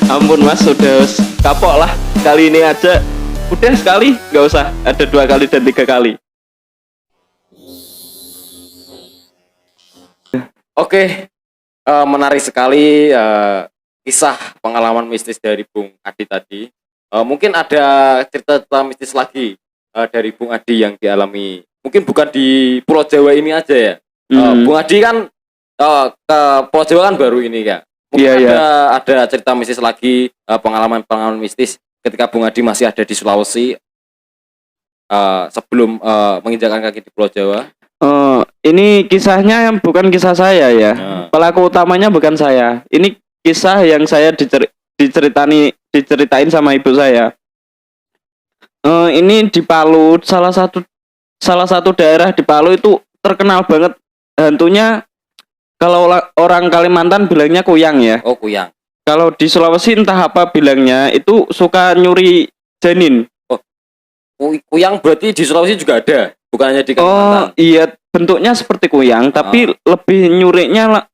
Ampun mas, sudah kapok lah kali ini aja. Udah sekali, nggak usah ada 2 kali dan 3 kali. Oke, menarik sekali kisah pengalaman mistis dari Bung Adi tadi. Mungkin ada cerita-cerita mistis lagi dari Bung Adi yang dialami. Mungkin bukan di Pulau Jawa ini aja ya. Bung Adi kan ke Pulau Jawa kan baru ini ya. Mungkin ada cerita mistis lagi, pengalaman-pengalaman mistis ketika Bung Adi masih ada di Sulawesi sebelum menginjakkan kaki di Pulau Jawa. Ini kisahnya bukan kisah saya ya. Pelaku utamanya bukan saya. Ini kisah yang saya diceritain sama ibu saya. Ini di Palu, salah satu daerah di Palu itu terkenal banget hantunya. Kalau orang Kalimantan bilangnya kuyang ya. Oh, kuyang. Kalau di Sulawesi entah apa bilangnya, itu suka nyuri janin. Oh, kuyang berarti di Sulawesi juga ada, bukan hanya di Kalimantan. Oh iya, bentuknya seperti kuyang, tapi lebih nyuriknya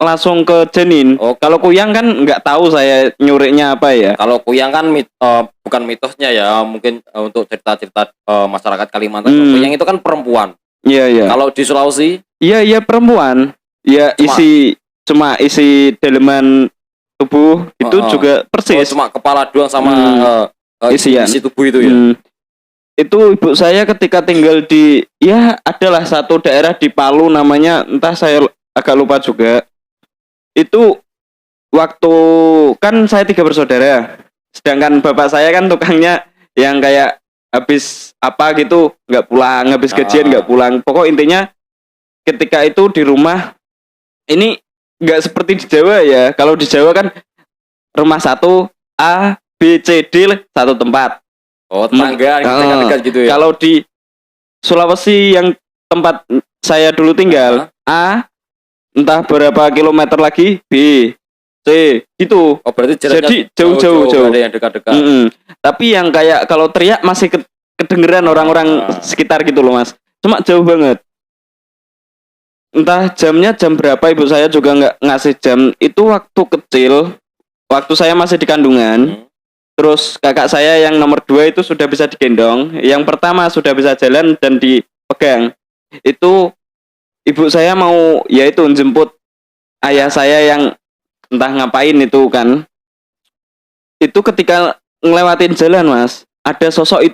langsung ke janin. Oh, kalau kuyang kan nggak tahu saya nyuriknya apa ya. Kalau kuyang kan bukan mitosnya ya, mungkin untuk cerita-cerita masyarakat Kalimantan. Kuyang itu kan perempuan. Iya iya. Kalau di Sulawesi? Iya perempuan. Ya cuma isi daleman tubuh itu juga persis. Cuma kepala doang sama isi tubuh itu ya. Itu ibu saya ketika tinggal di adalah satu daerah di Palu, namanya entah, saya agak lupa juga. Itu waktu kan saya 3 bersaudara, sedangkan bapak saya kan tukangnya yang kayak habis apa gitu nggak pulang, habis gajian nggak pulang. Pokok intinya ketika itu di rumah ini nggak seperti di Jawa ya. Kalau di Jawa kan rumah satu A B C D satu tempat. Oh, tetangga dekat-dekat gitu ya. Kalau di Sulawesi yang tempat saya dulu tinggal, A entah berapa kilometer lagi, B C gitu. Oh, berarti jadi jauh. Ada yang dekat-dekat. Tapi yang kayak kalau teriak masih kedengeran orang-orang sekitar gitu loh mas. Cuma jauh banget. Entah jamnya jam berapa, ibu saya juga nggak ngasih jam. Itu waktu kecil, waktu saya masih di kandungan. Terus kakak saya yang nomor 2 itu sudah bisa digendong, yang pertama sudah bisa jalan dan dipegang. Itu ibu saya mau yaitu jemput ayah saya yang entah ngapain itu kan. Itu ketika ngelewatin jalan mas, ada sosok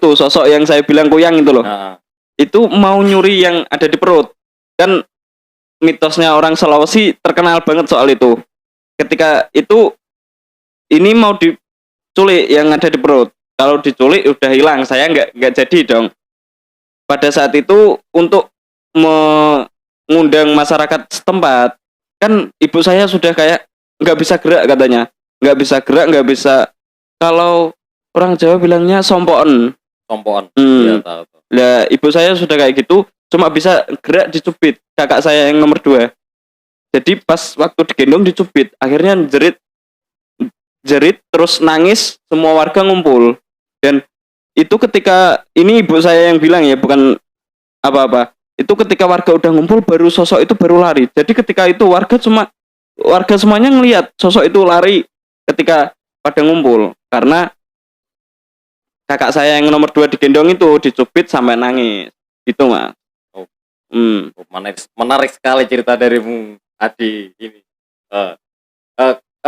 yang saya bilang kuyang itu loh. Itu mau nyuri yang ada di perut. Kan mitosnya orang Sulawesi terkenal banget soal itu. Ketika itu ini mau diculik yang ada di perut. Kalau diculik udah hilang, saya nggak jadi dong. Pada saat itu untuk mengundang masyarakat setempat, kan ibu saya sudah kayak nggak bisa gerak katanya, nggak bisa. Kalau orang Jawa bilangnya sompoen. Iya, tahu. Lah ibu saya sudah kayak gitu, cuma bisa gerak dicubit kakak saya yang nomor 2. Jadi pas waktu digendong dicubit, akhirnya jerit terus nangis, semua warga ngumpul. Dan itu ketika ini ibu saya yang bilang ya, bukan apa-apa. Itu ketika warga udah ngumpul baru sosok itu baru lari. Jadi ketika itu warga semuanya ngelihat sosok itu lari ketika pada ngumpul, karena kakak saya yang nomor 2 digendong itu dicubit sampai nangis. Gitu mas. Menarik sekali cerita dari Bung Adi ini.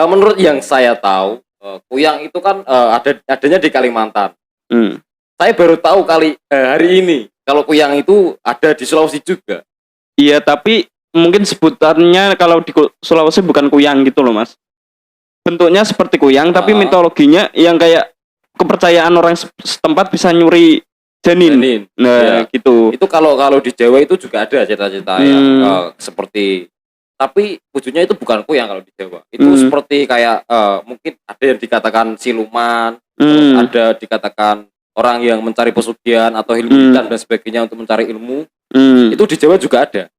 Menurut yang saya tahu, kuyang itu kan adanya di Kalimantan. Saya baru tahu hari ini kalau kuyang itu ada di Sulawesi juga. Iya, tapi mungkin sebutannya kalau di Sulawesi bukan kuyang gitu loh mas. Bentuknya seperti kuyang, tapi mitologinya yang kayak kepercayaan orang setempat bisa nyuri janin. Nah, gitu. Itu kalau di Jawa itu juga ada cerita-cerita yang seperti, tapi wujudnya itu bukan kuyang kalau di Jawa. Itu seperti kayak mungkin ada yang dikatakan siluman, terus ada dikatakan orang yang mencari pesugihan atau ilmu dan sebagainya untuk mencari ilmu. Itu di Jawa juga ada.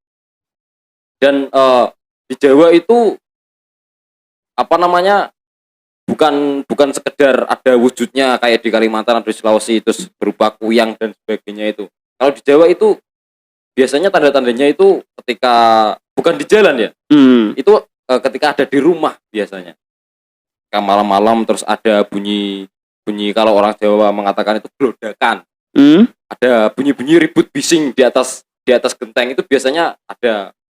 Dan di Jawa itu apa namanya? Bukan sekedar ada wujudnya kayak di Kalimantan atau di Sulawesi terus berupa kuyang dan sebagainya itu. Kalau di Jawa itu biasanya tanda-tandanya itu ketika bukan di jalan ya. Itu ketika ada di rumah biasanya. Kayak malam-malam terus ada bunyi kalau orang Jawa mengatakan itu glodakan. Ada bunyi-bunyi ribut bising di atas genteng itu biasanya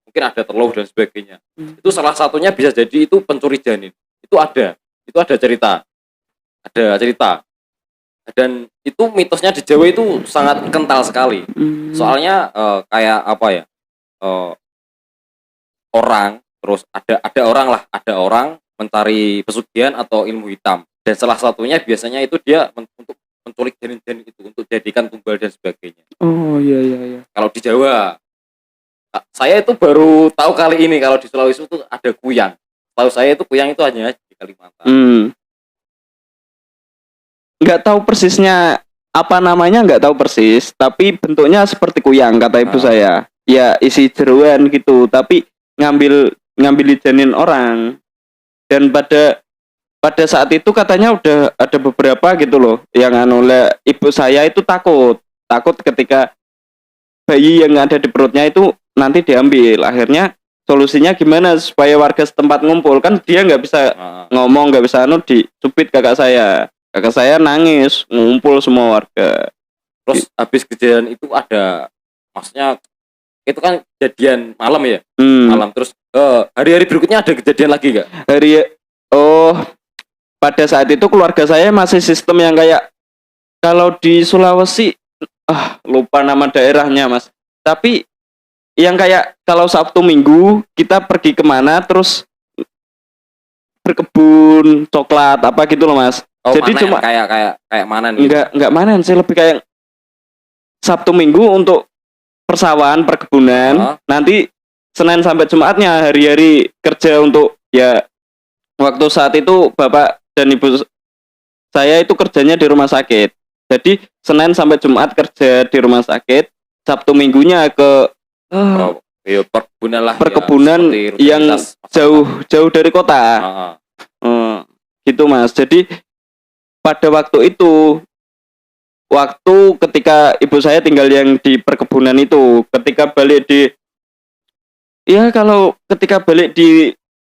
mungkin ada telur dan sebagainya. Itu salah satunya bisa jadi itu pencuri janin. Itu ada cerita. Ada cerita. Dan itu mitosnya di Jawa itu sangat kental sekali. Soalnya kayak apa ya? Orang terus ada orang mencari pesugihan atau ilmu hitam. Dan salah satunya biasanya itu dia untuk menculik janin-janin itu untuk jadikan tumbal dan sebagainya. Oh iya. Kalau di Jawa, saya itu baru tahu kali ini kalau di Sulawesi itu ada kuyang. Tahu saya itu kuyang itu hanya di Kalimantan. Nggak tahu persisnya apa namanya, nggak tahu persis, tapi bentuknya seperti kuyang kata ibu saya. Ya isi jeruan gitu, tapi ngambil janin orang. Dan pada saat itu katanya udah ada beberapa gitu loh yang ibu saya itu takut ketika bayi yang ada di perutnya itu nanti diambil. Akhirnya solusinya gimana supaya warga setempat ngumpul, kan dia nggak bisa ngomong, nggak bisa dicubit kakak saya nangis, ngumpul semua warga. Terus habis kejadian itu ada, maksudnya itu kan kejadian malam ya, malam terus hari-hari berikutnya ada kejadian lagi nggak? Pada saat itu keluarga saya masih sistem yang kayak kalau di Sulawesi lupa nama daerahnya mas, tapi yang kayak kalau Sabtu Minggu kita pergi kemana terus berkebun coklat apa gitu loh mas. Jadi manen, cuma kayak manen gitu. Enggak manen sih, lebih kayak Sabtu Minggu untuk persawahan perkebunan. Nanti Senin sampai Jumatnya hari-hari kerja untuk ya waktu saat itu bapak dan ibu saya itu kerjanya di rumah sakit. Jadi Senin sampai Jumat kerja di rumah sakit, Sabtu Minggunya ke perkebunan ya, yang jauh dari kota. Gitu mas. Jadi pada waktu itu, ketika ibu saya tinggal yang di perkebunan itu, ketika balik di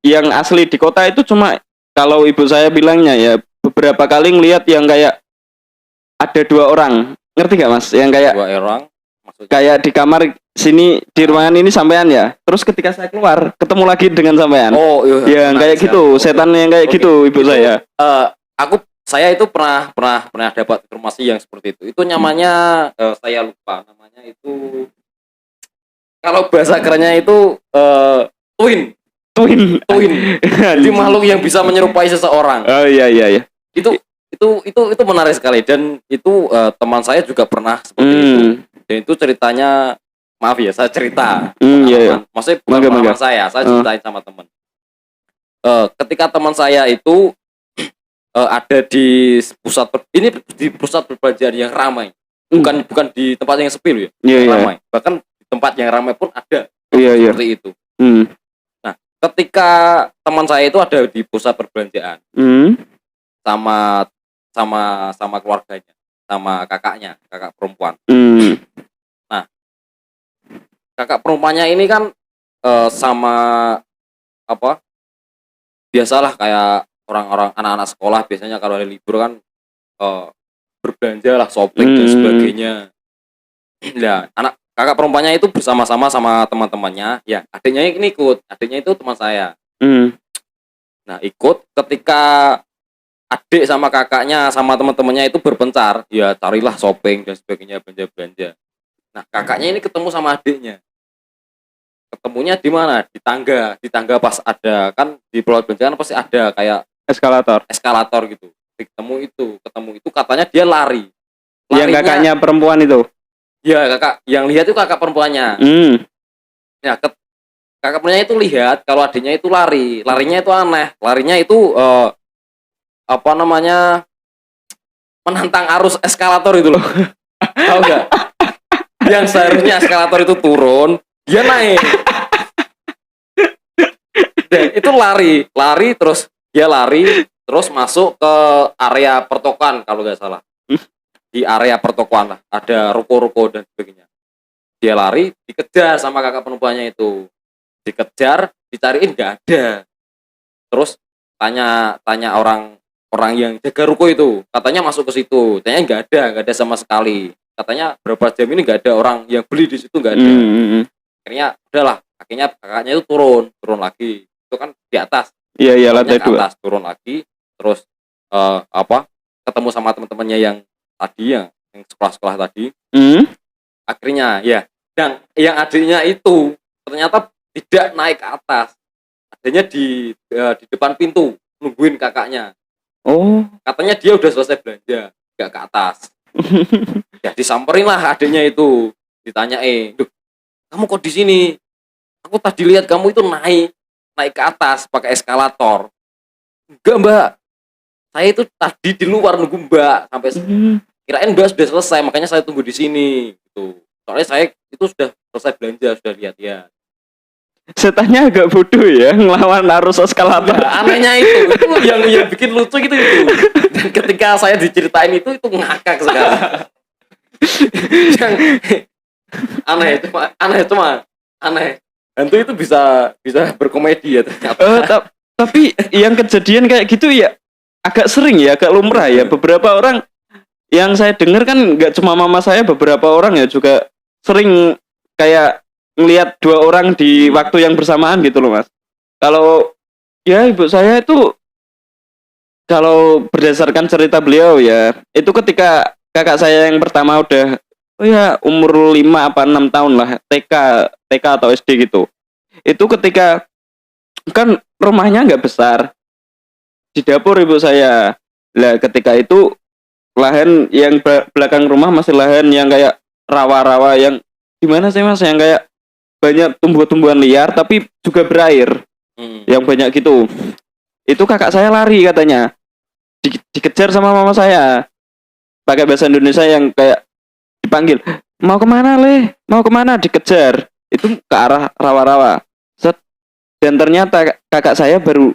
yang asli di kota itu cuma kalau ibu saya bilangnya ya beberapa kali ngelihat yang kayak ada 2 orang, ngerti gak mas? Yang kayak 2 orang maksudnya? Kayak di kamar sini di ruangan ini sampean ya, terus ketika saya keluar ketemu lagi dengan sampean. Yang kayak gitu, setan yang kayak gitu ibu itu, saya. Saya itu pernah dapat informasi yang seperti itu. Itu namanya saya lupa namanya itu. Kalau bahasa kerennya itu twin. Jadi makhluk yang bisa menyerupai seseorang. Oh iya. Itu menarik sekali dan itu teman saya juga pernah seperti itu. Dan itu ceritanya, maaf ya saya cerita. Iya. Maksudnya bukan pengalaman saya ceritain sama teman. Ketika teman saya itu ada di pusat perbelanjaan yang ramai, bukan di tempat yang sepi loh ya, ramai. Bahkan di tempat yang ramai pun ada seperti itu. Nah, ketika teman saya itu ada di pusat perbelanjaan sama keluarganya, sama kakak perempuan. Nah, kakak perempuannya ini kan sama apa? Biasalah kayak orang-orang anak-anak sekolah biasanya kalau hari libur kan berbelanja lah, shopping dan sebagainya. Nah, kakak perempuannya itu bersama-sama sama teman-temannya, ya adiknya ini ikut, adiknya itu teman saya. Nah, ikut ketika adik sama kakaknya sama teman-temannya itu berpencar, ya carilah shopping dan sebagainya, belanja-belanja. Nah, kakaknya ini ketemu sama adiknya. Ketemunya di mana? Di tangga pas ada kan di pulau belanjaan pasti ada kayak eskalator gitu. Ketemu itu katanya dia lari. Yang kakaknya perempuan itu. Ya, kakak yang lihat itu kakak perempuannya. Ya, kakak perempuannya itu lihat kalau adiknya itu lari. Larinya itu aneh. Larinya itu menantang arus eskalator itu loh. Tahu enggak? Yang seharusnya eskalator itu turun, dia naik. Dan itu lari terus dia lari terus masuk ke area pertokoan kalau nggak salah. Di area pertokoan lah, ada ruko-ruko dan sebagainya. Dia lari, dikejar sama kakak perempuannya itu. Dikejar, dicariin nggak ada. terus tanya orang yang jaga ruko itu, katanya masuk ke situ, ternyata nggak ada sama sekali. Katanya berapa jam ini nggak ada orang yang beli di situ, nggak ada. Akhirnya udahlah, akhirnya kakaknya itu turun lagi, itu kan di atas. Iya lantai ke 2. atas, turun lagi, terus ketemu sama teman-temannya yang tadi yang sekolah tadi. Akhirnya ya, yang adiknya itu ternyata tidak naik ke atas, adanya di depan pintu nungguin kakaknya. Oh, Katanya dia udah selesai belanja, nggak ke atas. Ya disamperin lah adiknya itu, ditanyain, "Duh, kamu kok di sini? Aku tadi lihat kamu itu naik ke atas pakai eskalator." "Enggak, Mbak. Saya itu tadi di luar nunggu Mbak sampai kirain Mbak sudah selesai, makanya saya tunggu di sini." Gitu. Soalnya saya itu sudah selesai belanja, sudah lihat-lihat. setannya agak bodoh ya ngelawan arus eskalator. Nah, anehnya itu yang bikin lucu gitu itu. Dan ketika saya diceritain itu ngakak sekali. Yang aneh. Hantu itu bisa berkomedi ya ternyata. Tapi yang kejadian kayak gitu ya agak sering ya, agak lumrah ya. Beberapa orang yang saya dengar kan nggak cuma mama saya, beberapa orang ya juga sering kayak ngelihat 2 orang di waktu yang bersamaan gitu loh Mas. Kalau ya ibu saya itu, kalau berdasarkan cerita beliau ya, itu ketika kakak saya yang pertama udah umur 5 apa 6 tahun lah, TK atau SD gitu. Itu ketika kan rumahnya nggak besar, di dapur ibu saya. Lah ketika itu lahan yang belakang rumah masih lahan yang kayak rawa-rawa yang gimana sih Mas, yang kayak banyak tumbuh-tumbuhan liar tapi juga berair, yang banyak gitu. Itu kakak saya lari katanya, dikejar sama mama saya pakai bahasa Indonesia yang kayak dipanggil, mau kemana mau kemana, dikejar itu ke arah rawa-rawa. Dan ternyata kakak saya baru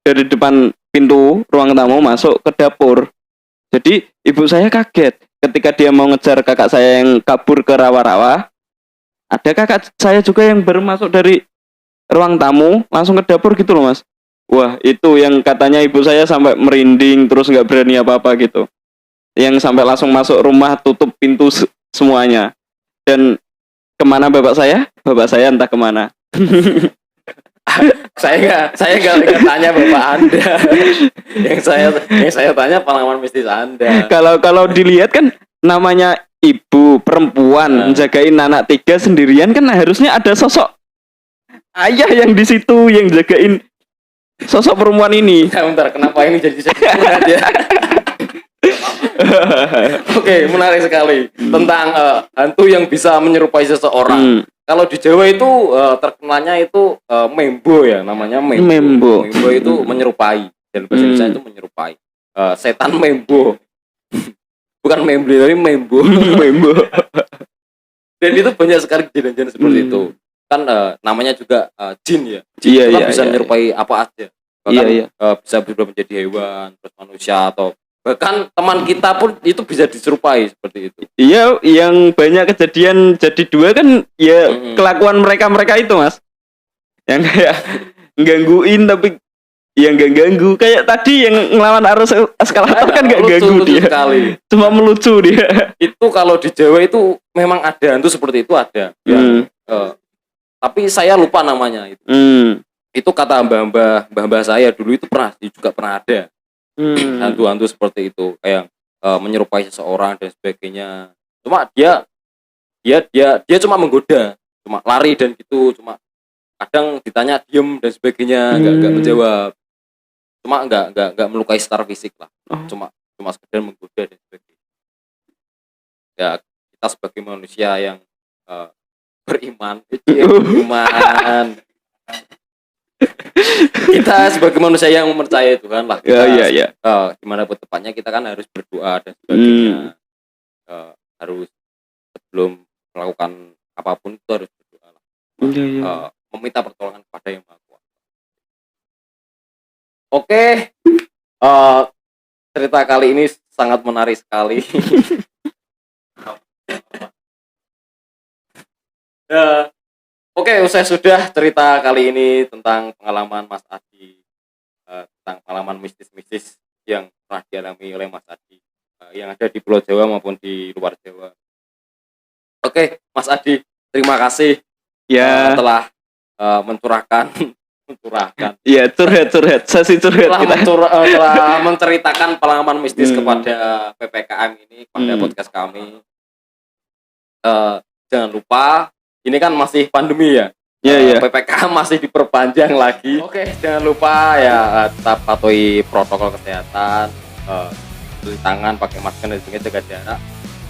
dari depan pintu ruang tamu masuk ke dapur. Jadi ibu saya kaget ketika dia mau ngejar kakak saya yang kabur ke rawa-rawa. Ada kakak saya juga yang baru masuk dari ruang tamu langsung ke dapur gitu loh Mas. Wah, itu yang katanya ibu saya sampai merinding terus nggak berani apa-apa gitu. Yang sampai langsung masuk rumah, tutup pintu semuanya. Dan kemana bapak saya? Bapak saya entah kemana. Saya nggak tanya bapak Anda. yang saya tanya pengalaman mistis Anda. Kalau dilihat kan namanya ibu perempuan jagain anak 3 sendirian, kan harusnya ada sosok ayah yang di situ yang jagain sosok perempuan ini. Ya, bentar, kenapa ini jadi curhat ya? Oke, menarik sekali tentang hantu yang bisa menyerupai seseorang. Kalau di Jawa itu terkenalnya itu membo ya, namanya membo. Membo itu menyerupai, dan bahasa Indonesia itu menyerupai. Setan membo. Bukan memble, tapi membo. Membo. Dan itu banyak sekali kejadian seperti itu. Kan namanya juga jin ya. Jin itu kan bisa menyerupai apa aja. Bahkan bisa berubah menjadi hewan, terus manusia, atau bahkan teman kita pun itu bisa diserupai seperti itu. Iya, yang banyak kejadian jadi 2 kan ya kelakuan mereka itu Mas. Yang kayak gangguin tapi yang gak ganggu, kayak tadi yang ngelawan arus eskalator kan gak ganggu dia sekali. Cuma melucu dia. Itu kalau di Jawa itu memang ada hantu seperti itu, ada tapi saya lupa namanya itu. Itu kata mbah saya dulu itu juga pernah ada hantu-hantu seperti itu, kayak menyerupai seseorang dan sebagainya. Cuma dia cuma menggoda, cuma lari dan gitu, cuma kadang ditanya diem dan sebagainya, nggak menjawab. Cuma nggak melukai secara fisik lah, cuma sekedar menggoda dan sebagainya. Ya kita sebagai manusia yang beriman, kita sebagai manusia yang mempercayai Tuhan lah, gimana pun tepatnya kita kan harus berdoa dan sebagainya. Harus sebelum melakukan apapun itu harus berdoa lah. Meminta pertolongan kepada Yang Maha Kuasa. Oke, cerita kali ini sangat menarik sekali. Oke, usai sudah cerita kali ini tentang pengalaman Mas Adi tentang pengalaman mistis-mistis yang pernah dialami oleh Mas Adi yang ada di Pulau Jawa maupun di luar Jawa. Oke, Mas Adi, terima kasih Ya. telah mencurahkan Iya, curhat, sesi curhat kita. telah menceritakan pengalaman mistis kepada PPKM ini, kepada podcast kami. Jangan lupa, ini kan masih pandemi ya. Iya. PPKM masih diperpanjang lagi. Oke, jangan lupa ya tetap patuhi protokol kesehatan, cuci tangan, pakai masker dan juga jaga jarak.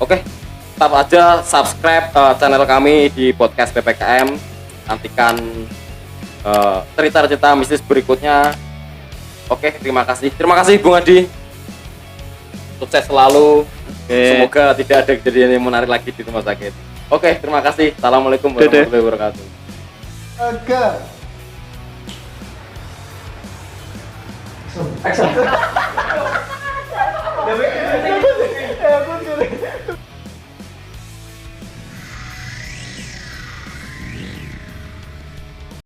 Oke, tetap aja subscribe channel kami di podcast PPKM. Nantikan cerita-cerita mistis berikutnya. Oke, terima kasih Bung Adi, sukses selalu. Semoga tidak ada kejadian yang menarik lagi di rumah sakit. Oke, terima kasih. Assalamualaikum warahmatullahi wabarakatuh. Action.